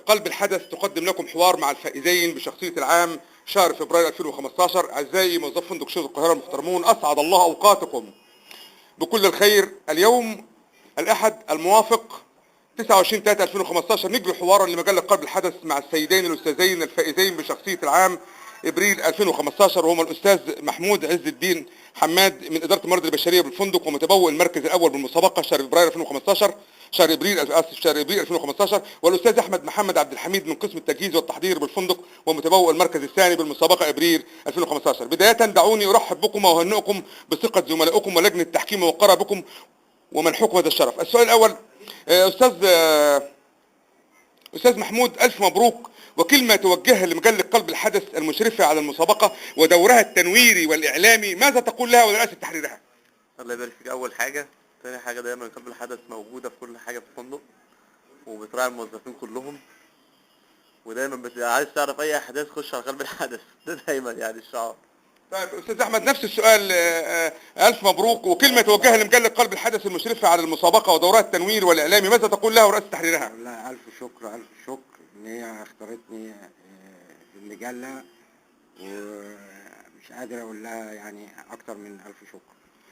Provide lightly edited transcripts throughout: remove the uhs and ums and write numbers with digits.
قلب الحدث تقدم لكم حوار مع الفائزين بشخصية العام شهر فبراير 2015. أعزائي موظفي فندق شرطة القاهرة المحترمون، أسعد الله أوقاتكم بكل الخير. اليوم الأحد الموافق 29/3/2015 نجري حوارا لمجلة قلب الحدث مع السيدين الأستاذين الفائزين بشخصية العام ابريل 2015، وهما الاستاذ محمود عز الدين حماد من اداره الموارد البشريه بالفندق ومتبوئ المركز الاول بالمسابقه شهر فبراير 2015 شهر ابريل 2015، والاستاذ احمد محمد عبد الحميد من قسم التجهيز والتحضير بالفندق ومتبوئ المركز الثاني بالمسابقه ابريل 2015. بدايه دعوني ارحب بكم واهنئكم بثقه زملائكم ولجنه التحكيم ووقرها بكم ومنحكم هذا الشرف. السؤال الاول، أستاذ محمود، ألف مبروك، وكلمة توجهها لمجلة قلب الحدث المشرفة على المسابقة ودورها التنويري والإعلامي، ماذا تقول لها ورئاسة تحريرها؟ الله يبارك فيك. أول حاجة، ثاني حاجة، دايما قلب الحدث موجودة في كل حاجة في الفندق وبتراعي الموظفين كلهم، ودايما عايز تعرف أي أحداث خش على قلب الحدث، ده دايما يعني الشعار. طيب أستاذ أحمد، نفس السؤال، ألف مبروك، وكلمة توجهها لمجلة قلب الحدث المشرفة على المسابقة ودورها التنويري والإعلامي، ماذا تقول لها ورئاسة تحريرها؟ والله ألف شكر ألف شكر إن هي اختارتني في المجلة، ومش قادر أقول لها يعني أكتر من ألف شكر.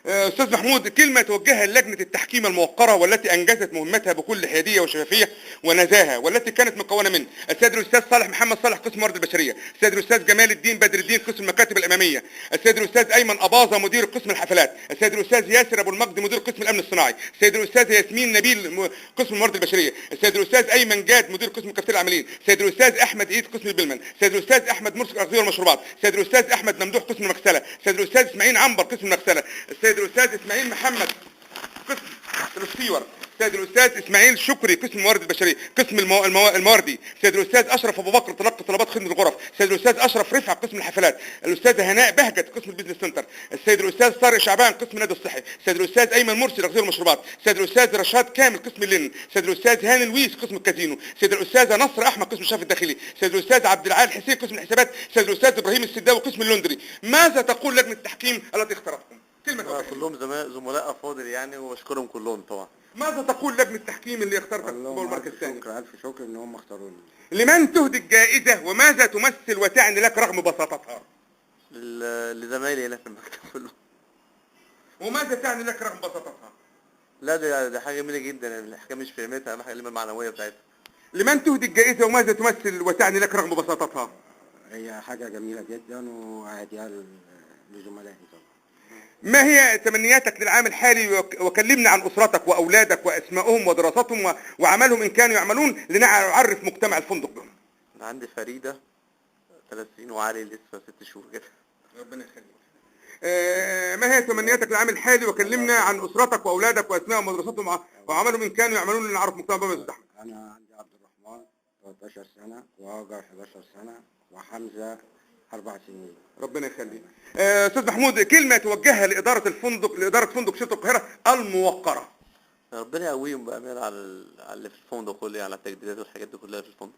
أستاذ محمود، كلمة توجهها للجنة التحكيم الموقرة والتي أنجزت مهمتها بكل حيادية وشفافية ونزاهة، والتي كانت مكونة من السيد الأستاذ صالح محمد صالح قسم الموارد البشرية، السيد الأستاذ جمال الدين بدر الدين قسم المكاتب الأمامية، السيد الأستاذ أيمن أباظة مدير قسم الحفلات، السيد الأستاذ ياسر أبو المجد مدير قسم الأمن الصناعي، السيد الأستاذ ياسمين نبيل قسم الموارد البشرية، السيد الأستاذ أيمن جاد مدير قسم كافيتيريا العاملين، السيد الأستاذ أحمد عيد قسم البلمن، السيد الأستاذ أحمد مرسي الأغذية والمشروبات، السيد الأستاذ أحمد ممدوح قسم المغسلة، السيد الأستاذ إسماعيل عنبر قسم المغسلة، السيد الأستاذ إسماعيل محمد قسم السيور، السيد الاستاذ اسماعيل شكري قسم الموارد البشريه قسم المواردي، السيد الاستاذ اشرف ابو بكر تلقي طلبات خدمه الغرف، السيد الاستاذ اشرف رفعت قسم الحفلات، الاستاذه هناء بهجت قسم البيزنس سنتر، السيد الاستاذ طارق شعبان قسم النادي الصحي، السيد الاستاذ ايمن مرسي الاغذيه والمشروبات، السيد الاستاذ رشاد كامل قسم اللين، السيد الاستاذ هاني لويس قسم الكازينو، السيد الاستاذه نصر احمد قسم الشرف الداخلي، السيد الاستاذ عبد العال حسين قسم الحسابات، السيد الاستاذ ابراهيم السداوي قسم اللوندري. ماذا تقول لجنه التحكيم التي اختارتكم؟ كلهم زملاء افاضل يعني، واشكرهم كلهم طبعا. ماذا تقول لجنة التحكيم اللي اختارتك في المركز الثاني؟ ألف شكر إن هم اختاروني. لمن تهدي الجائزة وماذا تمثل وتعني لك رغم بساطتها؟ لزمايلي هنا في المكتب كله. وماذا تعني لك رغم بساطتها؟ لا، دي حاجة جميلة جدا، يعني الحكاية مش في قيمتها، أهم حاجة القيمة المعنوية بتاعتها. لمن تهدي الجائزة وماذا تمثل وتعني لك رغم بساطتها؟ هي حاجة جميلة جدا وهديها لزملائي طبعا. ما هي تمنياتك للعام الحالي، وكلمنا عن أسرتك وأولادك وأسمائهم ودراستهم وعملهم إن كانوا يعملون لنعرف مجتمع الفندق بهم. أنا عندي فريدة 3 سنين وعلي لسه 6 شهور كده. ربنا يخليك. ما هي تمنياتك للعام الحالي، وكلمنا عن أسرتك وأولادك وأسمائهم ودراستهم وعملهم إن كانوا يعملون لنعرف مجتمع بهم. أنا عندي عبد الرحمن 13 سنة، وهاجر 11 سنة، وحمزة 4 سنين. ربنا يخليك. استاذ محمود، كلمه توجهها لاداره فندق شرطه القاهره الموقره. ربنا يقويهم بامانه على اللي في الفندق كله، على التجديدات والحاجات دي كلها في الفندق.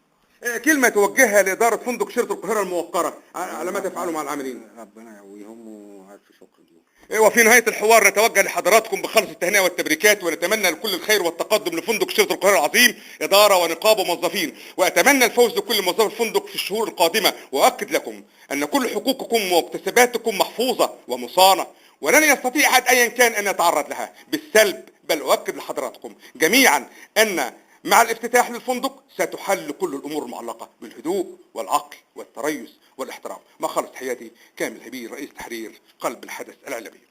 كلمه توجهها لاداره فندق شرطه القاهره الموقره على ما تفعلوا مع العاملين. ربنا يقويهم والف شكر ليهم. وفي نهايه الحوار نتوجه لحضراتكم بخالص التهنئه والتبريكات، ونتمنى لكل الخير والتقدم لفندق شرطه القاهره العظيم اداره ونقابه وموظفين، واتمنى الفوز لكل موظفي الفندق في الشهور القادمه، واؤكد لكم ان كل حقوقكم ومكتسباتكم محفوظه ومصانه، ولن يستطيع احد ايا كان ان يتعرض لها بالسلب، بل اؤكد لحضراتكم جميعا ان مع الافتتاح للفندق ستحل كل الامور المعلقه بالهدوء والعقل والتريث والاحترام. ما خلص تحياتي كامل هبيل، رئيس تحرير قلب الحدث الاعلامي.